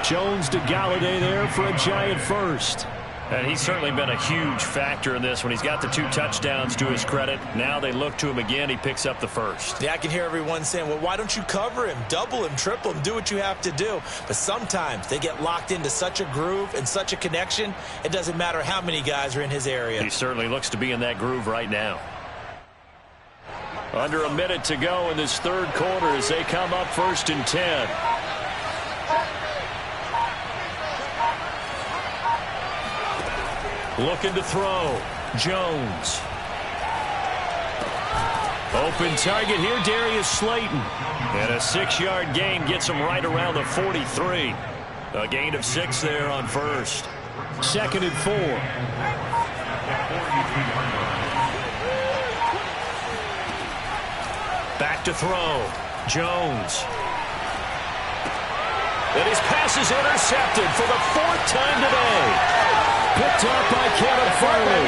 Jones to Galladay there for a Giant first. And he's certainly been a huge factor in this when he's got the 2 touchdowns to his credit. Now they look to him again. He picks up the first. Yeah, I can hear everyone saying, well, why don't you cover him, double him, triple him, do what you have to do. But sometimes they get locked into such a groove and such a connection, it doesn't matter how many guys are in his area. He certainly looks to be in that groove right now. Under a minute to go in this 3rd quarter as they come up 1st and 10. Looking to throw. Jones. Open target here, Darius Slayton. And a 6-yard gain gets him right around the 43. A gain of 6 there on first. 2nd and 4. Back to throw. Jones. And his pass is intercepted for the 4th time today. Picked up by Kevin Farley.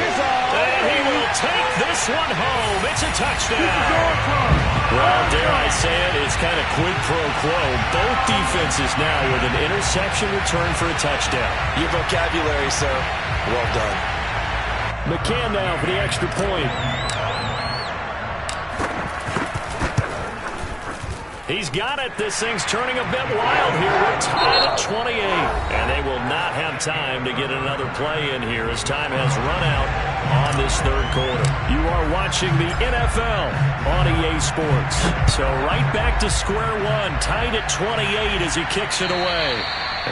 And he will take this one home. It's a touchdown. Well, dare I say it, it's kind of quid pro quo. Both defenses now with an interception return for a touchdown. Your vocabulary, sir. Well done. McCann now for the extra point. He's got it. This thing's turning a bit wild here. We're tied at 28. And they will not have time to get another play in here as time has run out on this 3rd quarter. You are watching the NFL on EA Sports. So right back to square one. Tied at 28 as he kicks it away.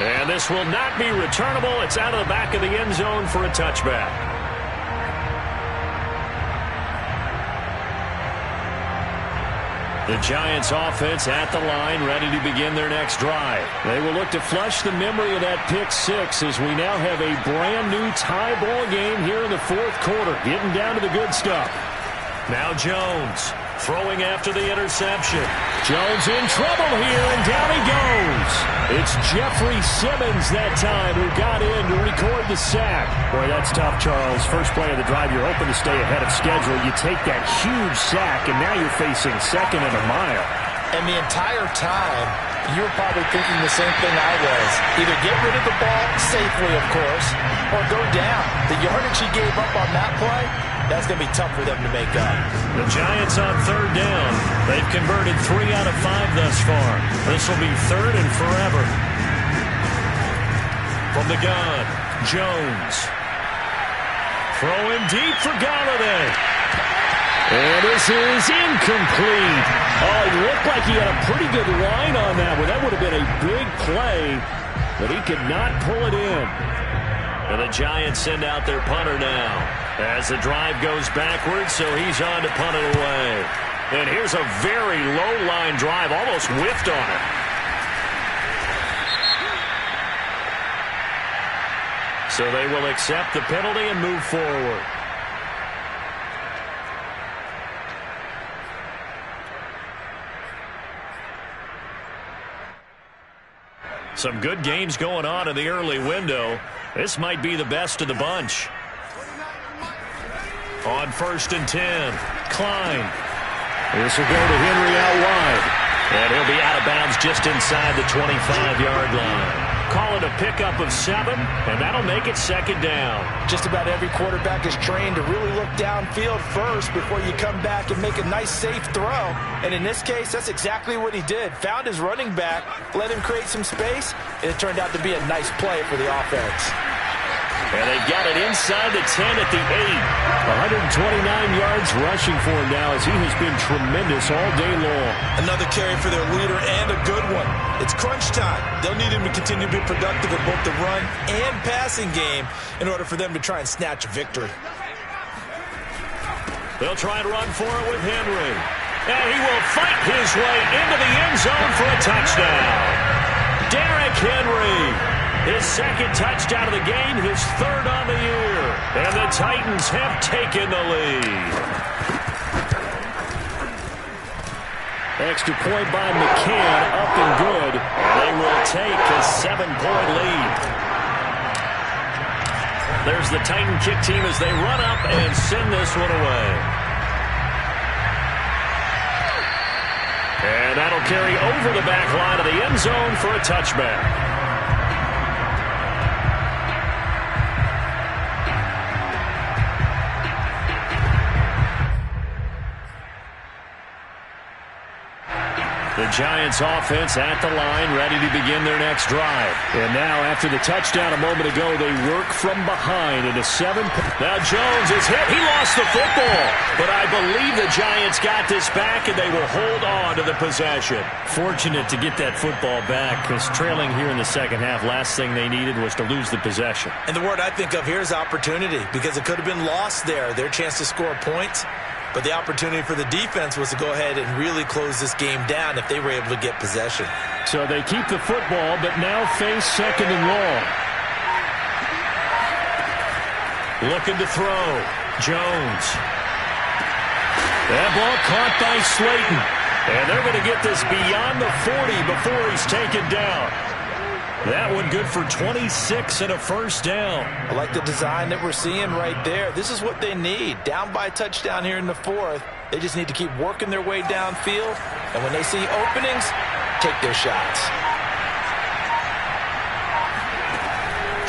And this will not be returnable. It's out of the back of the end zone for a touchback. The Giants offense at the line, ready to begin their next drive. They will look to flush the memory of that pick 6 as we now have a brand new tie ball game here in the 4th quarter. Getting down to the good stuff. Now Jones throwing after the interception. Jones in trouble here, and down he goes. It's Jeffrey Simmons that time who got in to record the sack. Boy, that's tough, Charles. First play of the drive, you're hoping to stay ahead of schedule. You take that huge sack, and now you're facing 2nd and a mile. And the entire time, you were probably thinking the same thing I was. Either get rid of the ball safely, of course, or go down. The yardage he gave up on that play, that's going to be tough for them to make up. The Giants on 3rd down. They've converted 3 out of 5 thus far. This will be 3rd and forever. From the gun, Jones. Throwing deep for Golladay. And this is incomplete. Oh, he looked like he had a pretty good line on that one. That would have been a big play, but he could not pull it in. And the Giants send out their punter now as the drive goes backwards, so he's on to punt it away. And here's a very low-line drive, almost whiffed on it. So they will accept the penalty and move forward. Some good games going on in the early window. This might be the best of the bunch. On 1st and 10, Klein. This will go to Henry out wide. And he'll be out of bounds just inside the 25-yard line. Call it a pickup of 7, and that'll make it 2nd down. Just about every quarterback is trained to really look downfield first before you come back and make a nice, safe throw. And in this case, that's exactly what he did. Found his running back, let him create some space, and it turned out to be a nice play for the offense. And they've got it inside the 10 at the 8. 129 yards rushing for him now as he has been tremendous all day long. Another carry for their leader and a good one. It's crunch time. They'll need him to continue to be productive in both the run and passing game in order for them to try and snatch a victory. They'll try and run for it with Henry. And he will fight his way into the end zone for a touchdown. Derrick Henry. His 2nd touchdown of the game, his 3rd on the year. And the Titans have taken the lead. Extra point by McCann, up and good. And they will take a 7-point lead. There's the Titan kick team as they run up and send this one away. And that'll carry over the back line of the end zone for a touchback. The Giants offense at the line, ready to begin their next drive. And now, after the touchdown a moment ago, they work from behind in a 7. Now Jones is hit. He lost the football. But I believe the Giants got this back, and they will hold on to the possession. Fortunate to get that football back, because trailing here in the second half, last thing they needed was to lose the possession. And the word I think of here is opportunity, because it could have been lost there. Their chance to score points. But the opportunity for the defense was to go ahead and really close this game down if they were able to get possession. So they keep the football, but now face 2nd and long. Looking to throw. Jones. That ball caught by Slayton. And they're going to get this beyond the 40 before he's taken down. That one good for 26 and a 1st down. I like the design that we're seeing right there. This is what they need. Down by a touchdown here in the 4th. They just need to keep working their way downfield. And when they see openings, take their shots.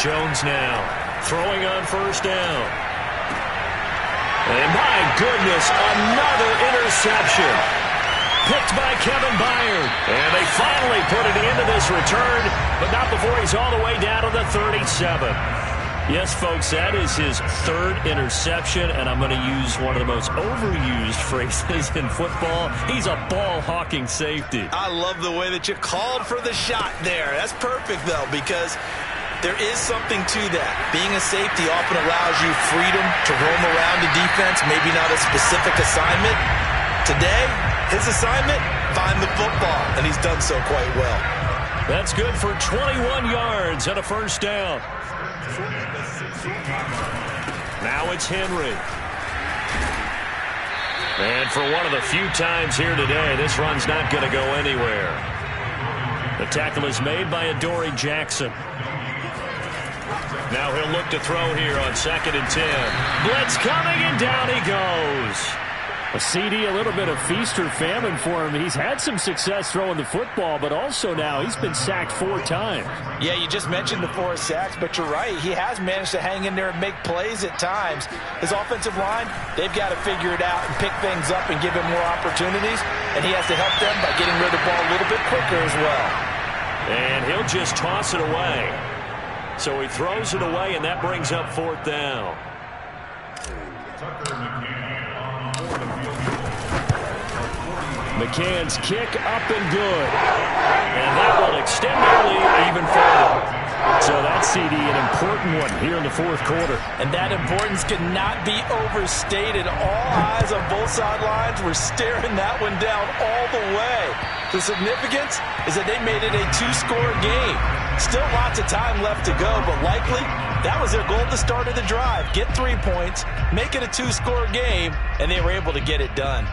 Jones now throwing on 1st down. And my goodness, another interception. Picked by Kevin Byard. And they finally put it into this return, but not before he's all the way down to the 37. Yes, folks, that is his 3rd interception, and I'm going to use one of the most overused phrases in football. He's a ball-hawking safety. I love the way that you called for the shot there. That's perfect, though, because there is something to that. Being a safety often allows you freedom to roam around the defense, maybe not a specific assignment. Today, his assignment, find the football, and he's done so quite well. That's good for 21 yards and a 1st down. Now it's Henry. And for one of the few times here today, this run's not going to go anywhere. The tackle is made by Adoree Jackson. Now he'll look to throw here on 2nd and 10. Blitz coming, and down he goes. A CD, a little bit of feast or famine for him. He's had some success throwing the football, but also now he's been sacked 4 times. Yeah, you just mentioned the 4 sacks, but you're right. He has managed to hang in there and make plays at times. His offensive line, they've got to figure it out and pick things up and give him more opportunities, and he has to help them by getting rid of the ball a little bit quicker as well. And he'll just toss it away. So he throws it away, and that brings up 4th down. McCann's kick up and good. And that will extend their lead even further. So that's, CD, an important one here in the 4th quarter. And that importance could not be overstated. All eyes on both sidelines were staring that one down all the way. The significance is that they made it a 2-score game. Still lots of time left to go, but likely that was their goal at the start of the drive. Get 3 points, make it a 2-score game, and they were able to get it done.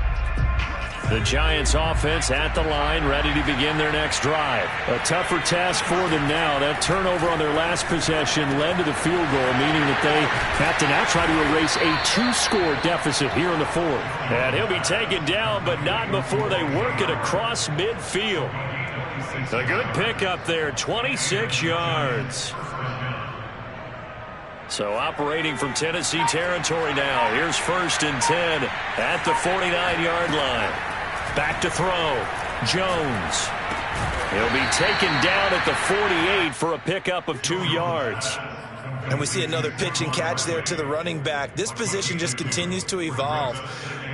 The Giants offense at the line, ready to begin their next drive. A tougher task for them now. That turnover on their last possession led to the field goal, meaning that they have to now try to erase a 2-score deficit here in the 4th. And he'll be taken down, but not before they work it across midfield. A good pickup there, 26 yards. So operating from Tennessee territory now. Here's 1st and 10 at the 49-yard line. Back to throw. Jones. He'll be taken down at the 48 for a pickup of 2 yards. And we see another pitch and catch there to the running back. This position just continues to evolve.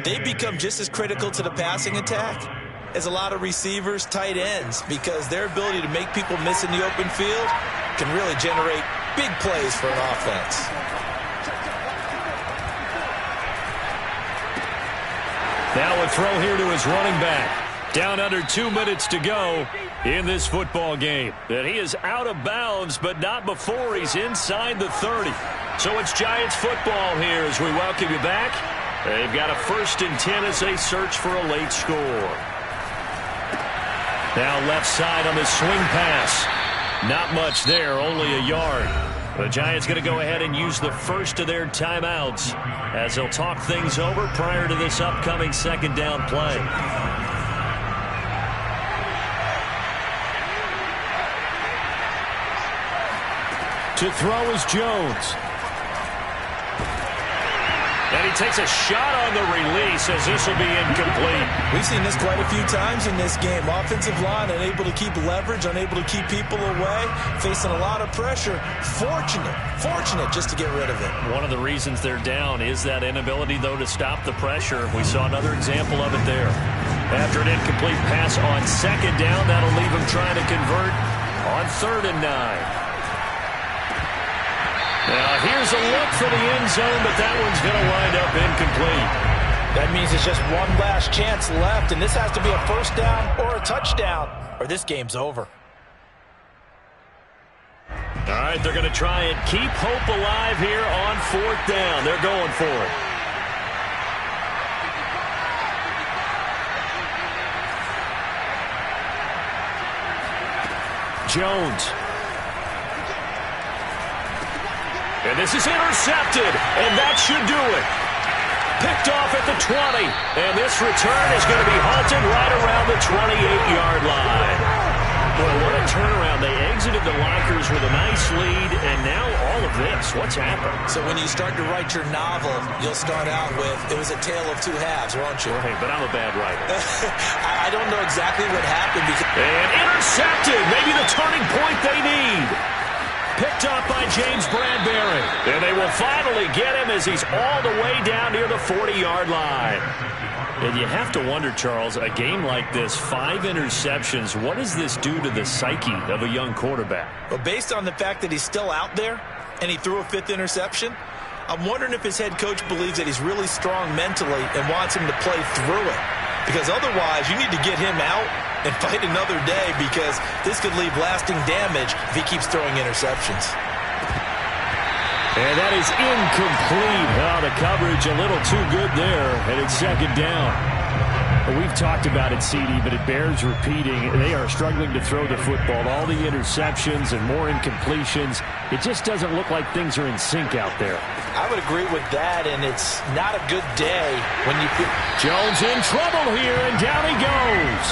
They become just as critical to the passing attack as a lot of receivers, tight ends, because their ability to make people miss in the open field can really generate big plays for an offense. Now a throw here to his running back. Down under 2 minutes to go in this football game. And he is out of bounds, but not before he's inside the 30. So it's Giants football here as we welcome you back. They've got a 1st and 10 as they search for a late score. Now left side on the swing pass. Not much there, only a yard. The Giants going to go ahead and use the first of their timeouts as they'll talk things over prior to this upcoming 2nd down play. To throw is Jones. And he takes a shot on the release as this will be incomplete. We've seen this quite a few times in this game. Offensive line unable to keep leverage, unable to keep people away, facing a lot of pressure. Fortunate just to get rid of it. One of the reasons they're down is that inability, though, to stop the pressure. We saw another example of it there. After an incomplete pass on 2nd down, that'll leave them trying to convert on 3rd and 9. Now, here's a look for the end zone, but that one's going to wind up incomplete. That means it's just one last chance left, and this has to be a 1st down or a touchdown, or this game's over. All right, they're going to try and keep hope alive here on 4th down. They're going for it. Jones. And this is intercepted, and that should do it. Picked off at the 20, and this return is going to be halted right around the 28-yard line. Boy, what a turnaround. They exited the lockers with a nice lead, and now all of this. What's happened? So when you start to write your novel, you'll start out with, it was a tale of 2 halves, won't you? Hey, but I'm a bad writer. I don't know exactly what happened. And intercepted. Maybe the turning point they need. Picked up by James Bradbury. And they will finally get him as he's all the way down near the 40-yard line. And you have to wonder, Charles, a game like this, 5 interceptions, what does this do to the psyche of a young quarterback? Well, based on the fact that he's still out there and he threw a 5th interception, I'm wondering if his head coach believes that he's really strong mentally and wants him to play through it. Because otherwise, you need to get him out and fight another day, because this could leave lasting damage if he keeps throwing interceptions. And that is incomplete. Oh, the coverage a little too good there, and it's 2nd down. We've talked about it, CD, but it bears repeating. They are struggling to throw the football. All the interceptions and more incompletions. It just doesn't look like things are in sync out there. I would agree with that, and it's not a good day when you... Jones in trouble here, and down he goes.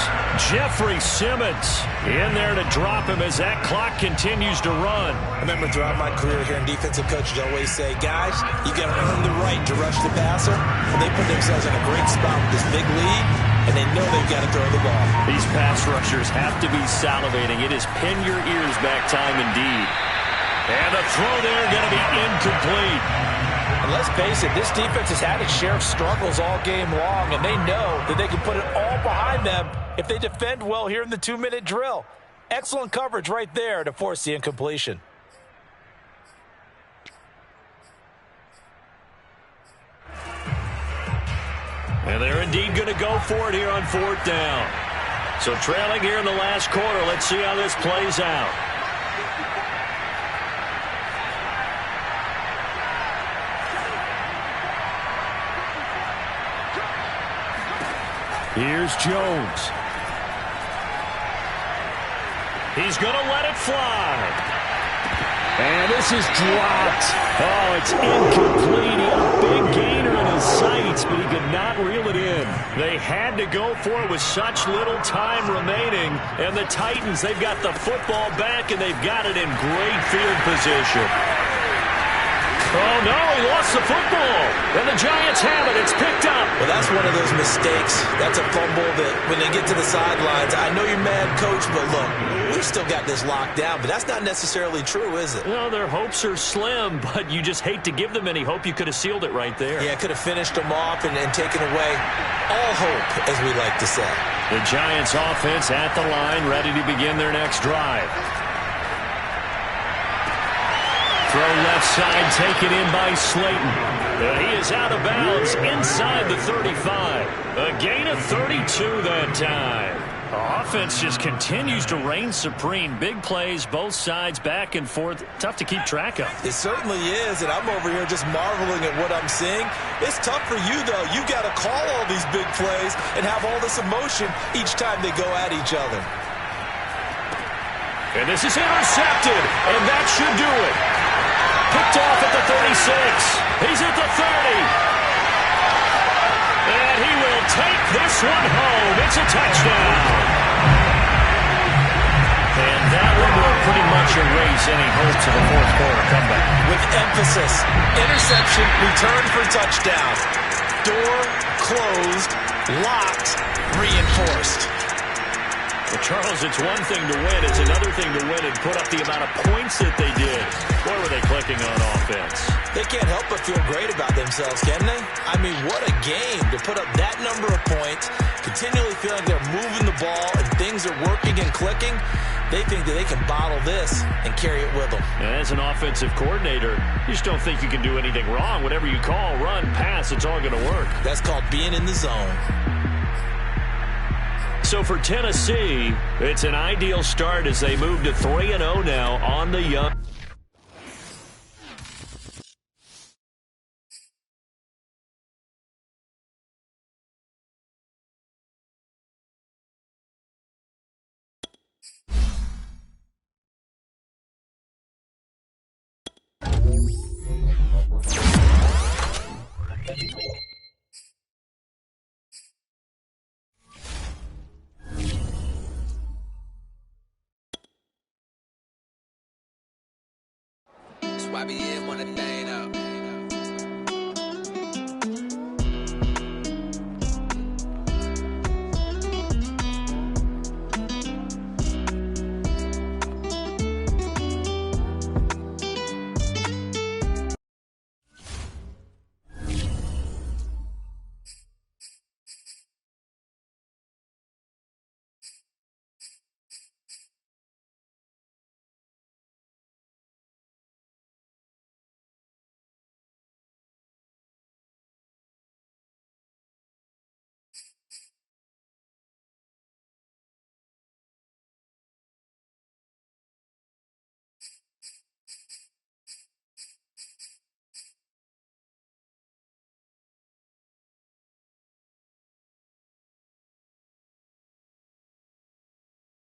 Jeffrey Simmons in there to drop him as that clock continues to run. I remember throughout my career here in defensive coaches always say, guys, you got to earn the right to rush the passer. And they put themselves in a great spot with this big lead, and they know they've got to throw the ball. These pass rushers have to be salivating. It is pin your ears back time indeed. And the throw there going to be incomplete. And let's face it, this defense has had its share of struggles all game long, and they know that they can put it all behind them if they defend well here in the 2-minute drill. Excellent coverage right there to force the incompletion. And they're indeed going to go for it here on 4th down. So trailing here in the last quarter, let's see how this plays out. Here's Jones. He's going to let it fly. And this is dropped. Oh, it's incomplete. He had a big gainer in his sights, but he could not reel it in. They had to go for it with such little time remaining. And the Titans, they've got the football back, and they've got it in great field position. Oh, no, he lost the football. And the Giants have it. It's picked up. Well, that's one of those mistakes. That's a fumble that when they get to the sidelines, I know you're mad, Coach, but look, we still got this locked down. But that's not necessarily true, is it? Well, their hopes are slim, but you just hate to give them any hope. You could have sealed it right there. Yeah, could have finished them off and taken away all hope, as we like to say. The Giants offense at the line, ready to begin their next drive. Throw left side, taken in by Slayton. He is out of bounds inside the 35. A gain of 32 that time. The offense just continues to reign supreme. Big plays, both sides, back and forth. Tough to keep track of. It certainly is, and I'm over here just marveling at what I'm seeing. It's tough for you, though. You've got to call all these big plays and have all this emotion each time they go at each other. And this is intercepted, and that should do it. Picked off at the 36. He's at the 30. And he will take this one home. It's a touchdown. And that one will pretty much erase any hopes of a fourth quarter comeback. With emphasis, interception, return for touchdown. Door closed, locked, reinforced. Well, Charles, it's one thing to win. It's another thing to win and put up the amount of points that they did. Boy, were they clicking on offense. They can't help but feel great about themselves, can they? I mean, what a game to put up that number of points, continually feeling they're moving the ball and things are working and clicking. They think that they can bottle this and carry it with them. And as an offensive coordinator, you just don't think you can do anything wrong. Whatever you call, run, pass, it's all going to work. That's called being in the zone. So for Tennessee, it's an ideal start as they move to 3-0 now on the young. YBM on the thing up.